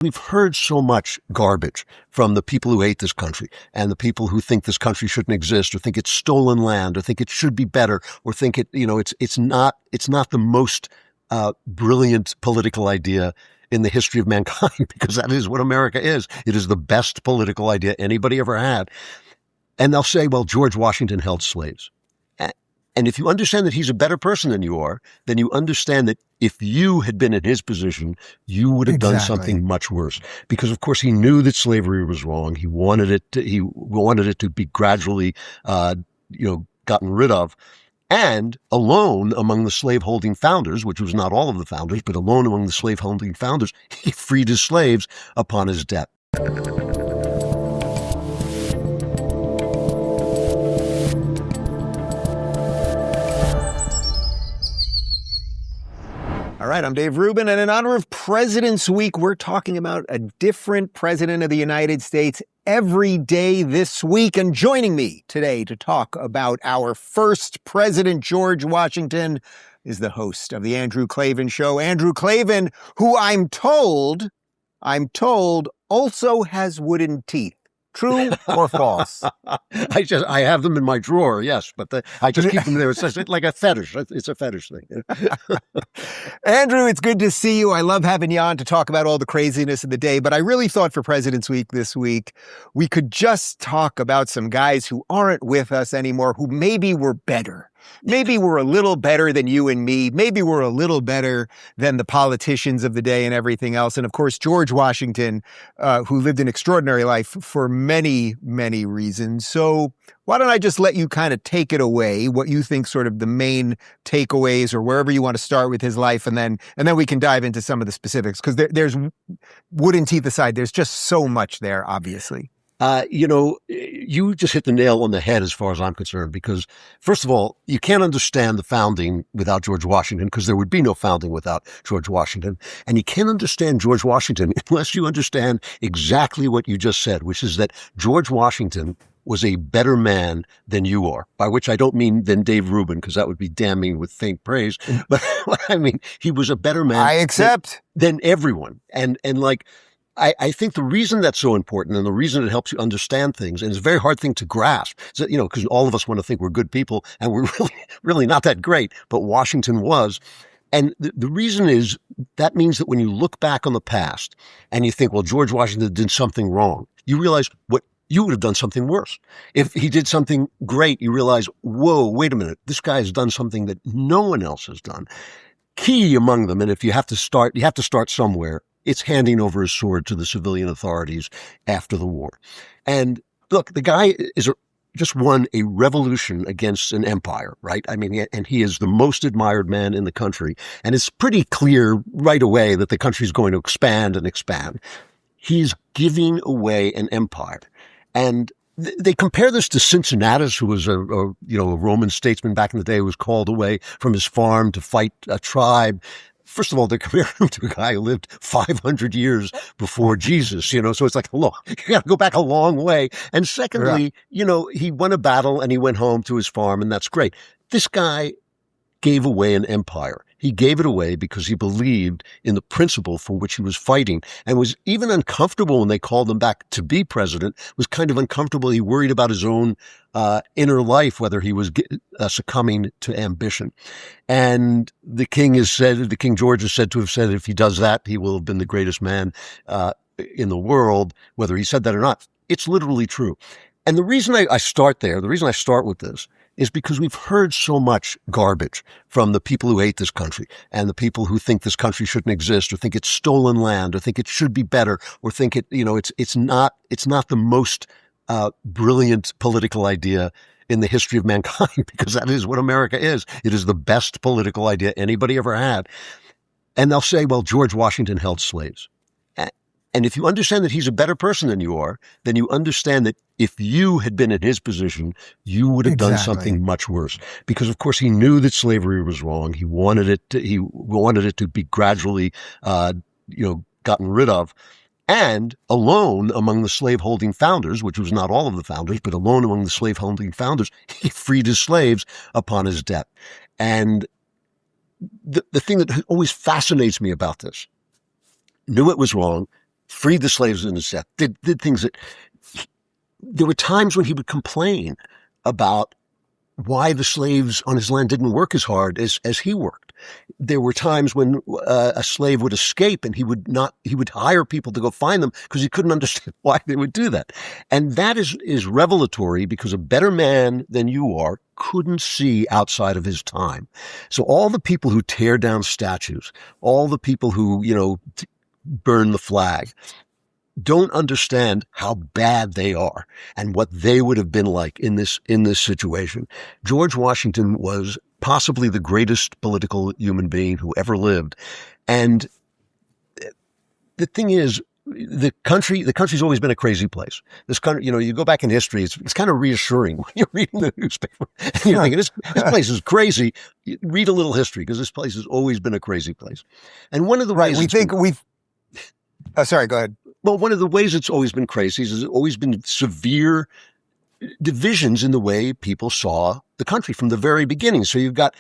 We've heard so much garbage from the people who hate this country and the people who think this country shouldn't exist or think it's stolen land or think it should be better or think it's not the most brilliant political idea in the history of mankind, because that is what America is. It is the best political idea anybody ever had. And they'll say, well, George Washington held slaves. And if you understand that he's a better person than you are, then you understand that if you had been in his position, you would have done something much worse. Because, of course, he knew that slavery was wrong. He wanted it to be gradually, gotten rid of. And alone among the slaveholding founders, which was not all of the founders, but alone among the slaveholding founders, he freed his slaves upon his death. All right, I'm Dave Rubin, and in honor of President's Week, we're talking about a different president of the United States every day this week. And joining me today to talk about our first president, George Washington, is the host of the Andrew Klavan Show, Andrew Klavan, who I'm told also has wooden teeth. True or false? I have them in my drawer, yes, but I just keep them there. It's like a fetish. It's a fetish thing. Andrew, it's good to see you. I love having you on to talk about all the craziness of the day, but I really thought for President's Week this week, we could just talk about some guys who aren't with us anymore, who maybe were better. Maybe we're a little better than you and me. Maybe we're a little better than the politicians of the day and everything else. And of course, George Washington, who lived an extraordinary life for many, many reasons. So why don't I just let you kind of take it away, what you think sort of the main takeaways or wherever you want to start with his life. And then we can dive into some of the specifics, because there's wooden teeth aside, there's just so much there, obviously. You just hit the nail on the head as far as I'm concerned, because first of all, you can't understand the founding without George Washington, because there would be no founding without George Washington. And you can't understand George Washington unless you understand exactly what you just said, which is that George Washington was a better man than you are, by which I don't mean than Dave Rubin, because that would be damning with faint praise. But what I mean, he was a better man. I accept. Than everyone. And I think the reason that's so important, and the reason it helps you understand things, and it's a very hard thing to grasp, is that, because all of us want to think we're good people, and we're really not that great, but Washington was. And the reason is that means that when you look back on the past and you think, well, George Washington did something wrong, you realize what you would have done something worse. If he did something great, you realize, whoa, wait a minute, this guy has done something that no one else has done. Key among them, and if you have to start somewhere, it's handing over his sword to the civilian authorities after the war. And look, the guy just won a revolution against an empire, right? I mean, and he is the most admired man in the country. And it's pretty clear right away that the country's going to expand and expand. He's giving away an empire. And they compare this to Cincinnatus, who was a Roman statesman back in the day, who was called away from his farm to fight a tribe. First of all, they're comparing him to a guy who lived 500 years before Jesus, so it's like, you got to go back a long way. And secondly, he won a battle and he went home to his farm, and that's great. This guy gave away an empire. He gave it away because he believed in the principle for which he was fighting, and was even uncomfortable when they called him back to be president, was kind of uncomfortable. He worried about his own inner life, whether he was succumbing to ambition. And the King George is said to have said, if he does that, he will have been the greatest man in the world, whether he said that or not. It's literally true. And the reason I start with this, is because we've heard so much garbage from the people who hate this country and the people who think this country shouldn't exist or think it's stolen land or think it should be better or think it's not the most brilliant political idea in the history of mankind, because that is what America is. It is the best political idea anybody ever had. And they'll say, well, George Washington held slaves. And if you understand that he's a better person than you are, then you understand that if you had been in his position, you would have done something much worse. Because, of course, he knew that slavery was wrong. He wanted it to be gradually, gotten rid of. And alone among the slaveholding founders, which was not all of the founders, but alone among the slaveholding founders, he freed his slaves upon his death. And the thing that always fascinates me about this, knew it was wrong, freed the slaves in his death, did things that there were times when he would complain about why the slaves on his land didn't work as hard as he worked. There were times when a slave would escape and he would hire people to go find them because he couldn't understand why they would do that. And that is revelatory because a better man than you are couldn't see outside of his time. So all the people who tear down statues, all the people who, burn the flag, don't understand how bad they are and what they would have been like in this situation. George Washington was possibly the greatest political human being who ever lived. And the thing is, the country's always been a crazy place. This country, you go back in history, it's kind of reassuring when you're reading the newspaper and you're thinking, this place is crazy. Read a little history because this place has always been a crazy place. And one of the ways sorry, go ahead. Well, one of the ways it's always been crazy is there's always been severe divisions in the way people saw the country from the very beginning. So you've got,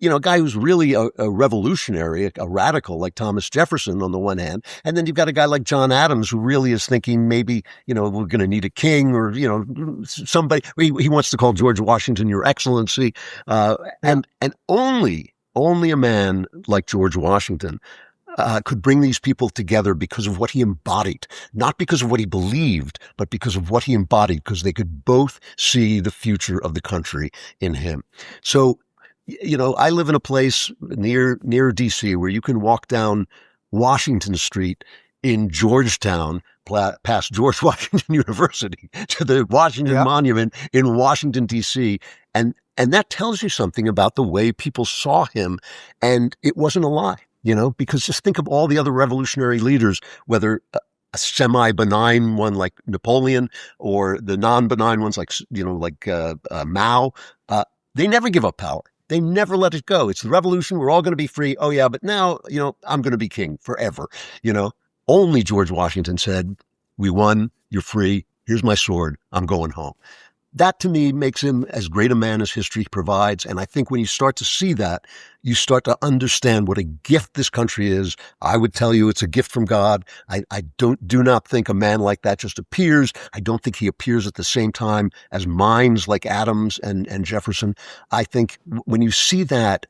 a guy who's really a revolutionary, a radical like Thomas Jefferson on the one hand, and then you've got a guy like John Adams who really is thinking maybe, we're going to need a king or, somebody. He wants to call George Washington Your Excellency. And only a man like George Washington could bring these people together because of what he embodied, not because of what he believed, but because of what he embodied, because they could both see the future of the country in him. So, I live in a place near DC where you can walk down Washington Street in Georgetown, past George Washington University to the Washington Monument in Washington, DC. And that tells you something about the way people saw him. And it wasn't a lie. Because just think of all the other revolutionary leaders, whether a semi-benign one like Napoleon or the non-benign ones like Mao. They never give up power. They never let it go. It's the revolution. We're all going to be free. Oh yeah, but now, I'm going to be king forever. Only George Washington said, we won. You're free. Here's my sword. I'm going home. That to me makes him as great a man as history provides. And I think when you start to see that, you start to understand what a gift this country is. I would tell you it's a gift from God. I do not think a man like that just appears. I don't think he appears at the same time as minds like Adams and Jefferson. I think when you see that,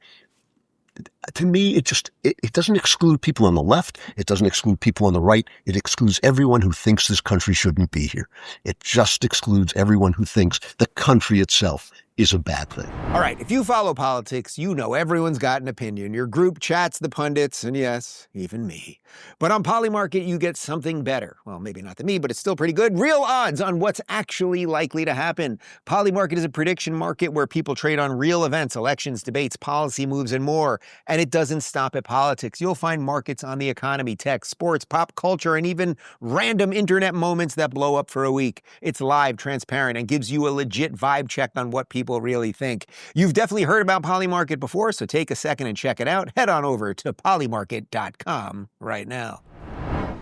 to me, it doesn't exclude people on the left. It doesn't exclude people on the right. It excludes everyone who thinks this country shouldn't be here. It just excludes everyone who thinks the country itself is a bad thing. All right, if you follow politics, you know everyone's got an opinion. Your group chats the pundits, and yes, even me. But on Polymarket, you get something better. Well, maybe not than me, but it's still pretty good. Real odds on what's actually likely to happen. Polymarket is a prediction market where people trade on real events, elections, debates, policy moves, and more. And it doesn't stop at politics. You'll find markets on the economy, tech, sports, pop culture, and even random internet moments that blow up for a week. It's live, transparent, and gives you a legit vibe check on what people really think. You've definitely heard about Polymarket before, so take a second and check it out. Head on over to polymarket.com right now.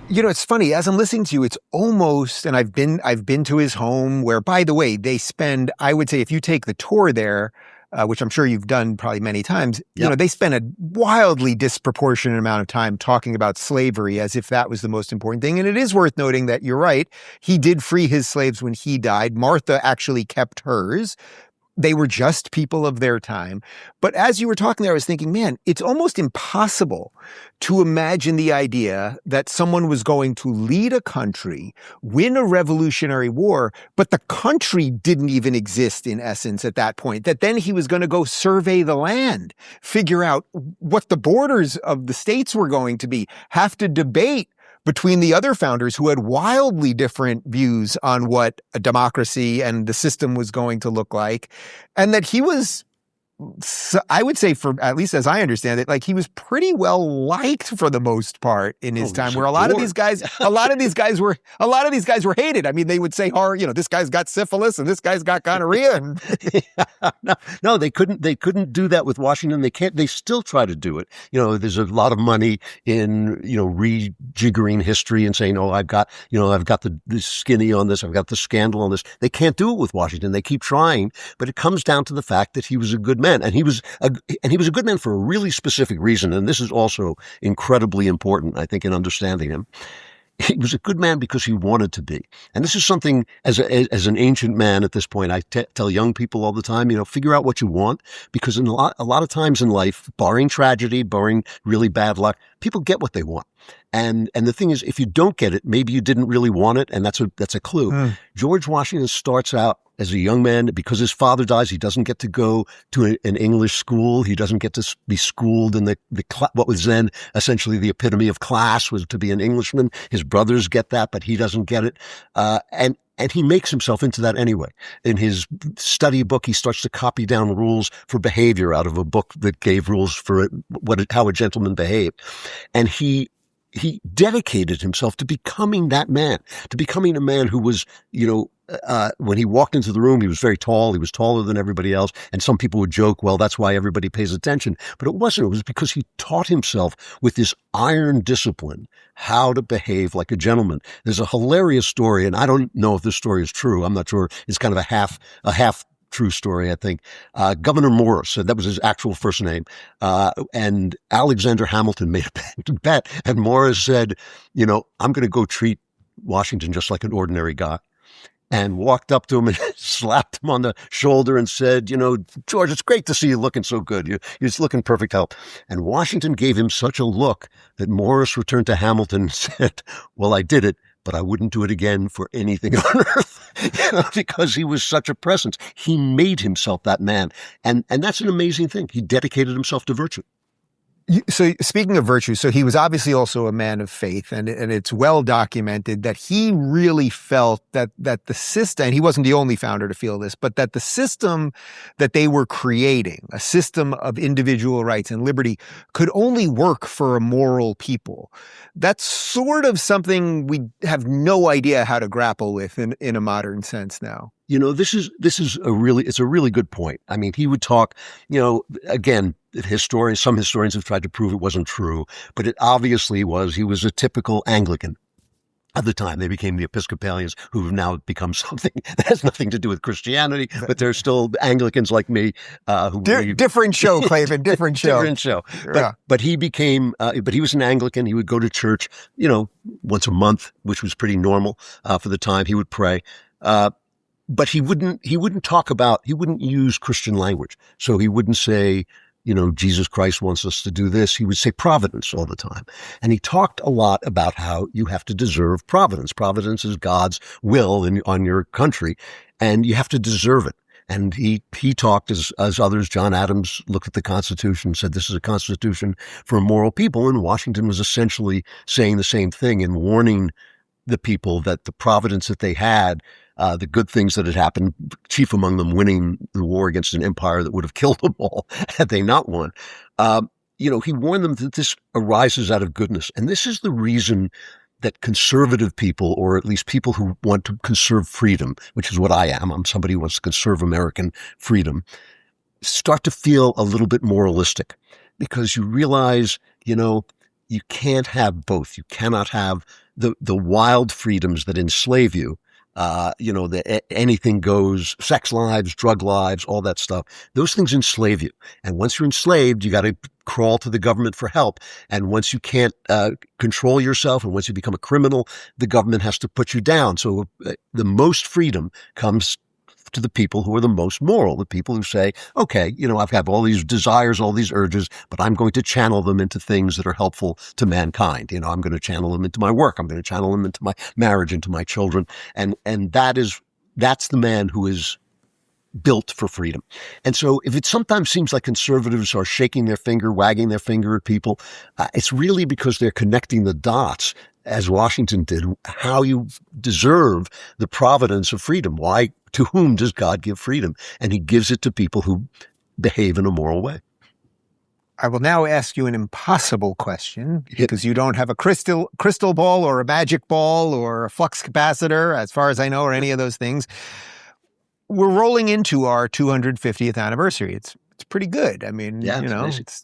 It's funny, as I'm listening to you, it's almost, and I've been to his home where, by the way, they spend, I would say if you take the tour there, which I'm sure you've done probably many times, they spend a wildly disproportionate amount of time talking about slavery as if that was the most important thing. And it is worth noting that you're right. He did free his slaves when he died. Martha actually kept hers. They were just people of their time. But as you were talking there, I was thinking, man, it's almost impossible to imagine the idea that someone was going to lead a country, win a revolutionary war, but the country didn't even exist in essence at that point, that then he was going to go survey the land, figure out what the borders of the states were going to be, have to debate between the other founders who had wildly different views on what a democracy and the system was going to look like. And that he was, I would say, for at least as I understand it, like he was pretty well liked for the most part in his time, where a lot of these guys were hated. I mean, they would say, this guy's got syphilis and this guy's got gonorrhea. And no, they couldn't do that with Washington. They still try to do it. There's a lot of money in, rejiggering history and saying, I've got the skinny on this. I've got the scandal on this. They can't do it with Washington. They keep trying, but it comes down to the fact that he was a good man. And he was a good man for a really specific reason. And this is also incredibly important, I think, in understanding him. he was a good man because he wanted to be. And this is something, as an ancient man at this point, I tell young people all the time, figure out what you want, because in a lot of times in life, barring tragedy, barring really bad luck, people get what they want. And the thing is, if you don't get it, maybe you didn't really want it, and that's a clue. George Washington starts out as a young man. Because his father dies, he doesn't get to go to an English school. He doesn't get to be schooled in what was then essentially the epitome of class, was to be an Englishman. His brothers get that, but he doesn't get it. And he makes himself into that anyway. In his study book, he starts to copy down rules for behavior out of a book that gave rules for how a gentleman behaved. And he dedicated himself to becoming that man, to becoming a man who was, when he walked into the room, he was very tall. He was taller than everybody else. And some people would joke, well, that's why everybody pays attention. But it wasn't. It was because he taught himself with this iron discipline how to behave like a gentleman. There's a hilarious story, and I don't know if this story is true. I'm not sure. It's kind of a half true story, I think. Governor Morris, that was his actual first name, and Alexander Hamilton made a bet, and Morris said, I'm going to go treat Washington just like an ordinary guy, and walked up to him and slapped him on the shoulder and said, George, it's great to see you looking so good. You're just looking perfect health. And Washington gave him such a look that Morris returned to Hamilton and said, well, I did it, but I wouldn't do it again for anything on earth, because he was such a presence. He made himself that man. And that's an amazing thing. He dedicated himself to virtue. So speaking of virtue, so he was obviously also a man of faith, and it's well documented that he really felt that the system, and he wasn't the only founder to feel this, but that the system that they were creating, a system of individual rights and liberty, could only work for a moral people. That's sort of something we have no idea how to grapple with in a modern sense now. This is a really good point. I mean, he would talk, again, some historians have tried to prove it wasn't true, but it obviously was. He was a typical Anglican. At the time, they became the Episcopalians, who have now become something that has nothing to do with Christianity, but they're still Anglicans like me. Different show, Klavan, different show. Different show. But he became, but he was an Anglican. He would go to church, once a month, which was pretty normal for the time. He would pray. But he wouldn't use Christian language. So he wouldn't say, Jesus Christ wants us to do this. He would say providence all the time. And he talked a lot about how you have to deserve providence. Providence is God's will on your country, and you have to deserve it. And he talked as others. John Adams looked at the Constitution and said, this is a constitution for a moral people. And Washington was essentially saying the same thing and warning the people that the providence that they had, the good things that had happened, chief among them winning the war against an empire that would have killed them all had they not won. He warned them that this arises out of goodness. And this is the reason that conservative people, or at least people who want to conserve freedom, which is what I am, I'm somebody who wants to conserve American freedom, start to feel a little bit moralistic, because you realize, you can't have both. You cannot have the wild freedoms that enslave you. Anything goes, sex lives, drug lives, all that stuff. Those things enslave you. And once you're enslaved, you got to crawl to the government for help. And once you can't control yourself, and once you become a criminal, the government has to put you down. So the most freedom comes to the people who are the most moral, the people who say, okay, I've got all these desires, all these urges, but I'm going to channel them into things that are helpful to mankind. I'm going to channel them into my work. I'm going to channel them into my marriage, into my children. And that's the man who is built for freedom. And so if it sometimes seems like conservatives are shaking their finger, wagging their finger at people, it's really because they're connecting the dots, as Washington did, how you deserve the providence of freedom. Why, to whom does God give freedom? And he gives it to people who behave in a moral way. I will now ask you an impossible question, because you don't have a crystal ball or a magic ball or a flux capacitor, as far as I know, or any of those things. We're rolling into our 250th anniversary. It's pretty good. I mean,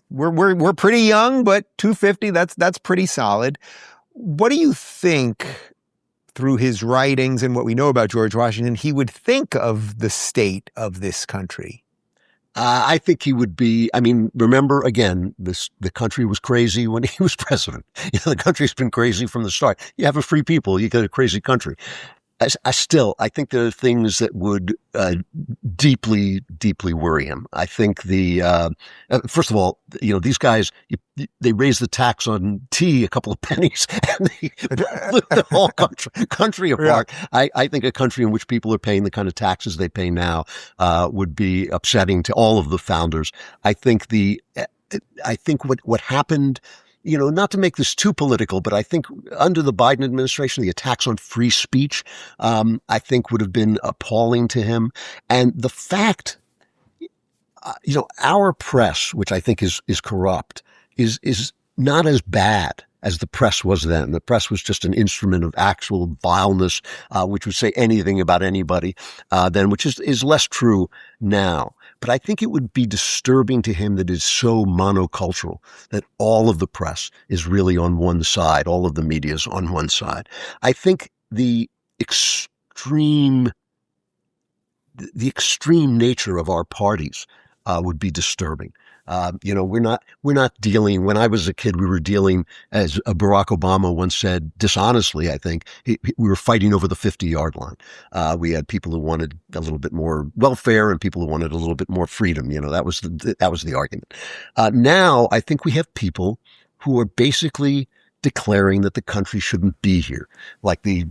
we're pretty young, but 250, that's pretty solid. What do you think, through his writings and what we know about George Washington, he would think of the state of this country? I think he would be. I mean, remember again, the country was crazy when he was president. The country's been crazy from the start. You have a free people, you get a crazy country. I think there are things that would deeply, deeply worry him. I think first of all, these guys, they raised the tax on tea a couple of pennies and they blew the whole country apart. Yeah. I think a country in which people are paying the kind of taxes they pay now would be upsetting to all of the founders. I think what happened, not to make this too political, but I think under the Biden administration, the attacks on free speech, I think would have been appalling to him. And the fact, our press, which I think is corrupt, is not as bad as the press was then. The press was just an instrument of actual vileness, which would say anything about anybody, then, which is less true now. But I think it would be disturbing to him that it's so monocultural, that all of the press is really on one side, all of the media is on one side. I think the extreme nature of our parties would be disturbing. We're not dealing, when I was a kid, we were dealing, as Barack Obama once said, dishonestly, I think, we were fighting over the 50-yard line. We had people who wanted a little bit more welfare and people who wanted a little bit more freedom. That was the argument. Now I think we have people who are basically declaring that the country shouldn't be here. Like the,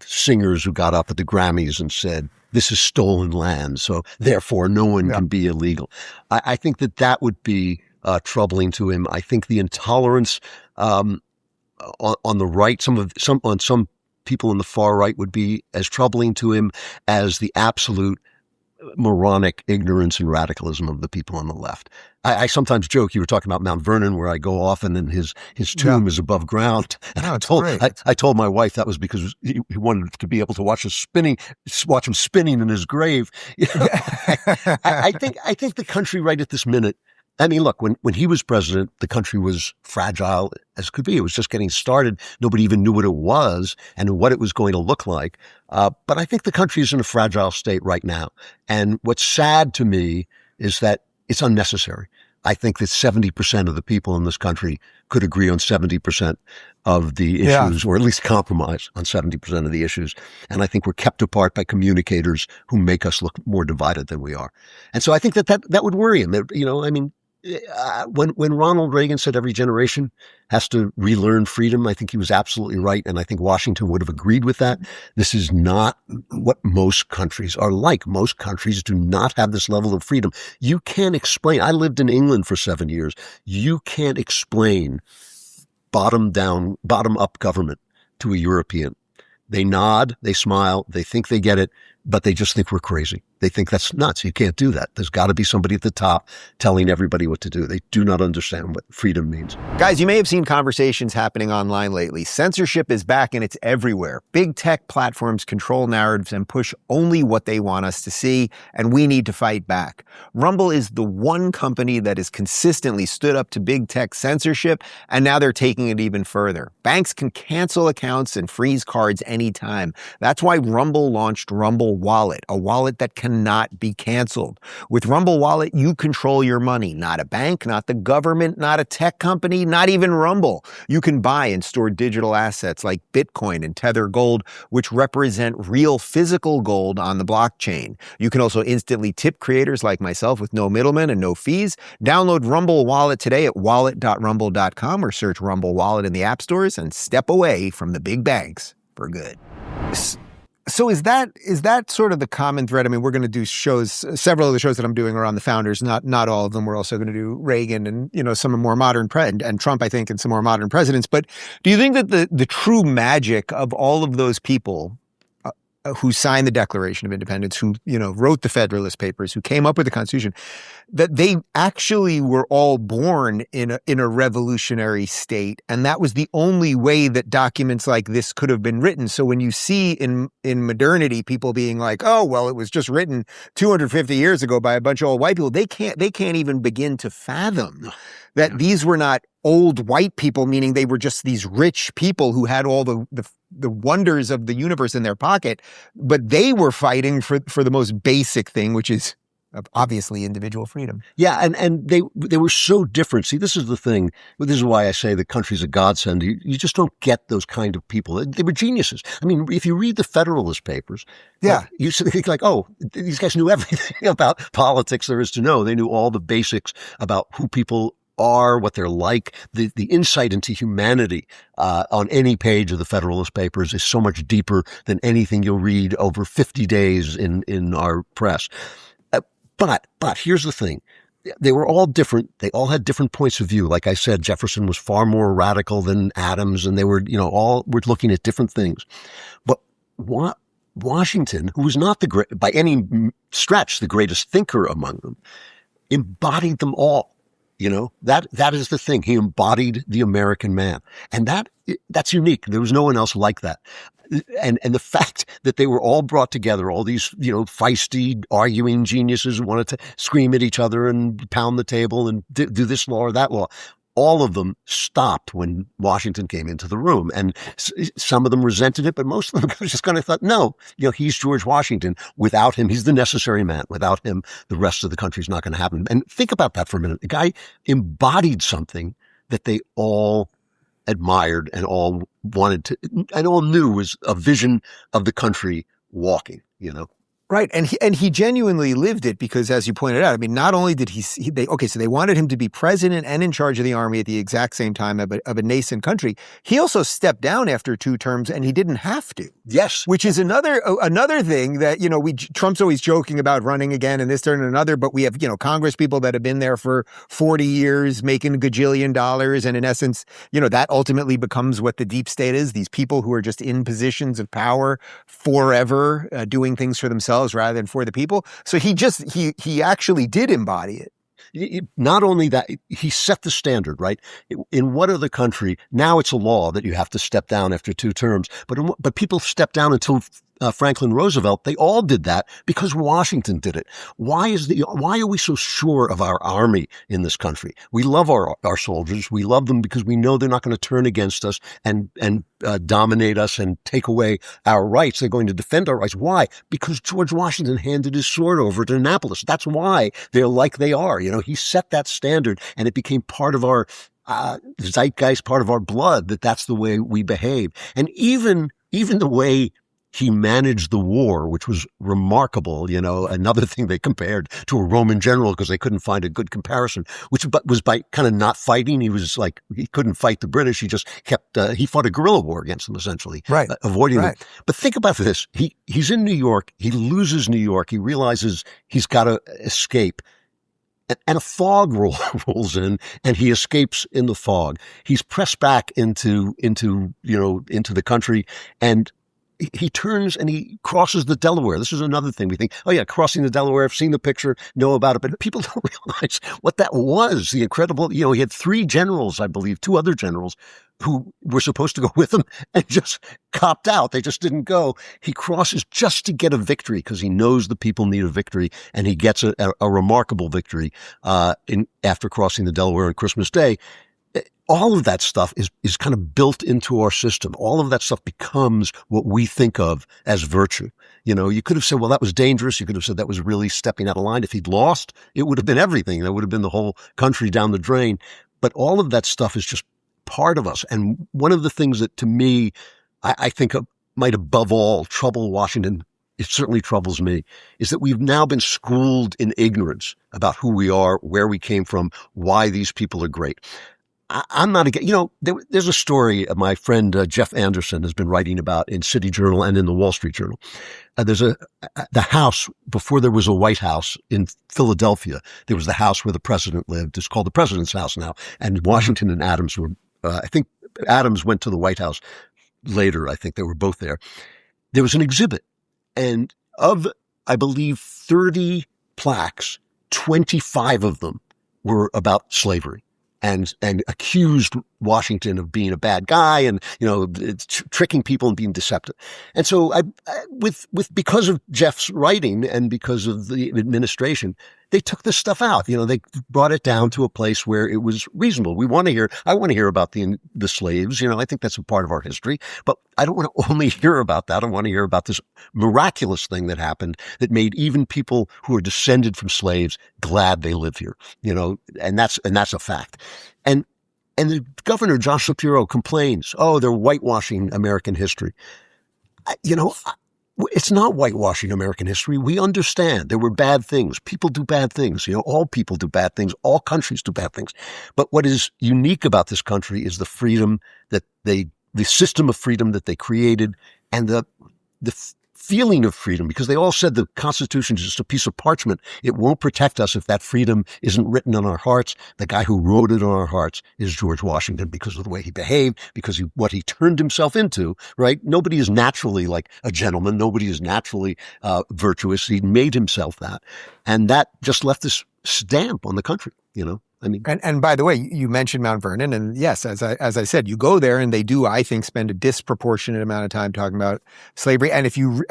singers who got up at the Grammys and said, this is stolen land, so therefore no one can be illegal. I think that would be troubling to him. I think the intolerance on the right, some people in the far right would be as troubling to him as the absolute moronic ignorance and radicalism of the people on the left. I sometimes joke, you were talking about Mount Vernon, where I go off and then his tomb is above ground. And I told my wife that was because he wanted to be able to watch him spinning in his grave. I think the country right at this minute, I mean, look, when he was president, the country was fragile as could be. It was just getting started. Nobody even knew what it was and what it was going to look like. But I think the country is in a fragile state right now. And what's sad to me is that it's unnecessary. I think that 70% of the people in this country could agree on 70% of the issues, or at least compromise on 70% of the issues. And I think we're kept apart by communicators who make us look more divided than we are. And so I think that would worry him. When Ronald Reagan said every generation has to relearn freedom, I think he was absolutely right. And I think Washington would have agreed with that. This is not what most countries are like. Most countries do not have this level of freedom. You can't explain. I lived in England for 7 years. You can't explain bottom up government to a European. They nod, they smile, they think they get it, but they just think we're crazy. They think that's nuts. You can't do that. There's got to be somebody at the top telling everybody what to do. They do not understand what freedom means. Guys, you may have seen conversations happening online lately. Censorship is back and it's everywhere. Big tech platforms control narratives and push only what they want us to see, and we need to fight back. Rumble is the one company that has consistently stood up to big tech censorship, and now they're taking it even further. Banks can cancel accounts and freeze cards anytime. That's why Rumble launched Rumble Wallet, a wallet that cannot be canceled. With Rumble Wallet, you control your money, not a bank, not the government, not a tech company, not even Rumble. You can buy and store digital assets like Bitcoin and Tether Gold, which represent real physical gold on the blockchain. You can also instantly tip creators like myself with no middlemen and no fees. Download Rumble Wallet today at wallet.rumble.com or search Rumble Wallet in the app stores and step away from the big banks for good. So is that sort of the common thread? I mean, we're going to do shows, several of the shows that I'm doing are on the founders, not all of them. We're also going to do Reagan and, some more modern and Trump, I think, and some more modern presidents. But do you think that the true magic of all of those people who signed the Declaration of Independence, who, wrote the Federalist Papers, who came up with the Constitution, that they actually were all born in a revolutionary state, and that was the only way that documents like this could have been written? So when you see in modernity people being like, oh, well, it was just written 250 years ago by a bunch of old white people, they can't even begin to fathom that these were not old white people, meaning they were just these rich people who had all the wonders of the universe in their pocket, but they were fighting for the most basic thing, which is of obviously individual freedom. Yeah, and they were so different. See, this is the thing. This is why I say the country's a godsend. You just don't get those kind of people. They were geniuses. I mean, if you read the Federalist Papers, Yeah. you think like, oh, these guys knew everything about politics there is to know. They knew all the basics about who people are, what they're like. The insight into humanity on any page of the Federalist Papers is so much deeper than anything you'll read over 50 days in our press. But here's the thing. They were all different. They all had different points of view. Like I said, Jefferson was far more radical than Adams, and they were, all were looking at different things. But Washington, who was not by any stretch the greatest thinker among them, embodied them all. That is the thing. He embodied the American man. And that's unique. There was no one else like that. And the fact that they were all brought together, all these, feisty, arguing geniuses who wanted to scream at each other and pound the table and do this law or that law, all of them stopped when Washington came into the room. And some of them resented it, but most of them just kind of thought, no, he's George Washington. Without him, he's the necessary man. Without him, the rest of the country's not going to happen. And think about that for a minute. The guy embodied something that they all admired and all wanted to, and all knew was a vision of the country walking, Right. And he genuinely lived it because, as you pointed out, I mean, not only did so they wanted him to be president and in charge of the army at the exact same time of a nascent country. He also stepped down after 2 terms, and he didn't have to. Yes. Which is another thing that, Trump's always joking about running again and this turn and another, but we have, Congress people that have been there for 40 years making $1 gajillion. And in essence, that ultimately becomes what the deep state is. These people who are just in positions of power forever, doing things for themselves rather than for the people. So he actually did embody it. Not only that, he set the standard, right? In what other country, now it's a law that you have to step down after 2 terms, but people step down until Franklin Roosevelt. They all did that because Washington did it. Why are we so sure of our army in this country? We love our soldiers. We love them because we know they're not going to turn against us and dominate us and take away our rights. They're going to defend our rights. Why? Because George Washington handed his sword over to Annapolis. That's why they're like they are. He set that standard, and it became part of our zeitgeist, part of our blood, that's the way we behave. And even the way he managed the war, which was remarkable. Another thing they compared to a Roman general because they couldn't find a good comparison, which was by kind of not fighting. He couldn't fight the British. He just kept, he fought a guerrilla war against them, essentially, right. Avoiding them. But think about this. He's in New York. He loses New York. He realizes he's got to escape. And a fog rolls in, and he escapes in the fog. He's pressed back into the country, and he turns and he crosses the Delaware. This is another thing we think, oh yeah, crossing the Delaware, I've seen the picture, know about it, but people don't realize what that was. The incredible, he had 3 generals, I believe, 2 other generals who were supposed to go with him and just copped out. They just didn't go. He crosses just to get a victory because he knows the people need a victory, and he gets a remarkable victory after crossing the Delaware on Christmas Day. All of that stuff is kind of built into our system. All of that stuff becomes what we think of as virtue. You could have said, well, that was dangerous. You could have said that was really stepping out of line. If he'd lost, it would have been everything. That would have been the whole country down the drain. But all of that stuff is just part of us. And one of the things that, to me, I think might above all trouble Washington, it certainly troubles me, is that we've now been schooled in ignorance about who we are, where we came from, why these people are great. I'm not again. There's a story my friend Jeff Anderson has been writing about in City Journal and in the Wall Street Journal. There's the house before there was a White House in Philadelphia. There was the house where the president lived. It's called the President's House now. And Washington and Adams were. I think Adams went to the White House later. I think they were both there. There was an exhibit, and of I believe 30 plaques, 25 of them were about slavery. And accused Washington of being a bad guy and, tricking people and being deceptive. And so because of Jeff's writing and because of the administration, they took this stuff out. They brought it down to a place where it was reasonable. I want to hear about the slaves. I think that's a part of our history, but I don't want to only hear about that. I want to hear about this miraculous thing that happened that made even people who are descended from slaves glad they live here, and that's a fact. And the governor, John Shapiro, complains, they're whitewashing American history. It's not whitewashing American history. We understand there were bad things. People do bad things. All people do bad things. All countries do bad things. But what is unique about this country is the freedom that the system of freedom that they created, and the feeling of freedom, because they all said the Constitution is just a piece of parchment. It won't protect us if that freedom isn't written on our hearts. The guy who wrote it on our hearts is George Washington, because of the way he behaved, because what he turned himself into, right? Nobody is naturally like a gentleman. Nobody is naturally virtuous. He made himself that. And that just left this stamp on the country, And by the way, you mentioned Mount Vernon, and yes, as I said, you go there and they do, I think, spend a disproportionate amount of time talking about slavery. And if you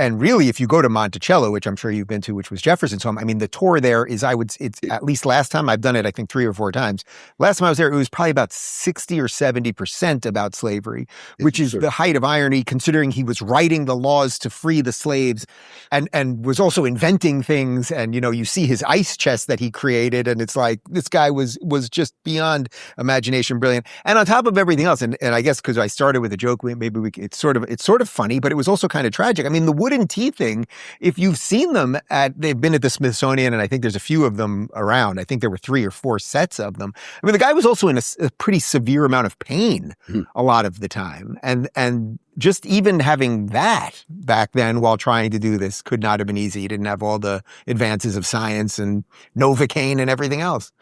go to Monticello, which I'm sure you've been to, which was Jefferson's home, the tour there is, it's at least last time I've done it, I think 3 or 4 times. Last time I was there, it was probably about 60 or 70% about slavery, which is the height of irony, considering he was writing the laws to free the slaves and was also inventing things. And, you see his ice chest that he created, and it's like, this guy was just beyond imagination brilliant. And on top of everything else, and I guess because I started with a joke, it's sort of funny, but it was also kind of tragic. The wooden teeth thing, if you've seen them they've been at the Smithsonian, and I think there's a few of them around. I think there were 3 or 4 sets of them. The guy was also in a pretty severe amount of pain a lot of the time. And just even having that back then while trying to do this could not have been easy. He didn't have all the advances of science and Novocaine and everything else.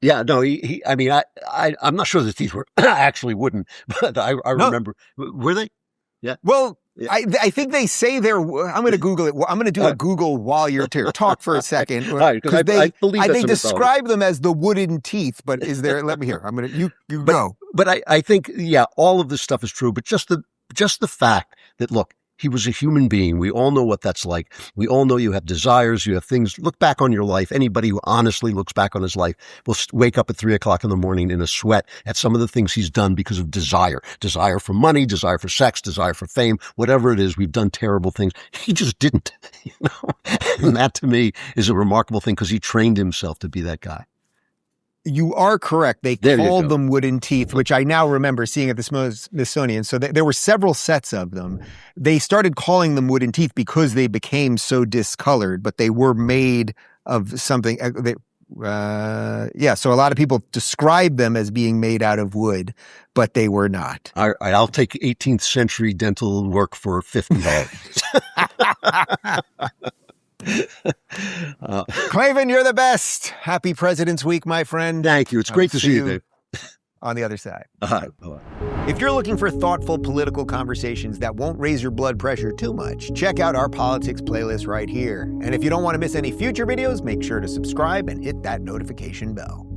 Yeah, no, I'm not sure the teeth were actually wooden, but I remember. Were they? Yeah. Well, yeah. I think they say I'm going to Google it. I'm going to do a Google while you're here. Talk for a second. Because I believe they describe them as the wooden teeth, but is there, let me hear. I'm going to, you go. But I think, all of this stuff is true, but just the fact that, look, he was a human being. We all know what that's like. We all know you have desires. You have things. Look back on your life. Anybody who honestly looks back on his life will wake up at 3 o'clock in the morning in a sweat at some of the things he's done because of desire. Desire for money, desire for sex, desire for fame, whatever it is. We've done terrible things. He just didn't, And that to me is a remarkable thing, because he trained himself to be that guy. You are correct. They called them wooden teeth, which I now remember seeing at the Smithsonian. So there were several sets of them. They started calling them wooden teeth because they became so discolored, but they were made of something. So a lot of people describe them as being made out of wood, but they were not. All right, I'll take 18th century dental work for $50. Klavan, you're the best. Happy President's Week, my friend. Thank you. It's great to see you, Dave. On the other side. Bye-bye. If you're looking for thoughtful political conversations that won't raise your blood pressure too much, check out our politics playlist right here. And if you don't want to miss any future videos, make sure to subscribe and hit that notification bell.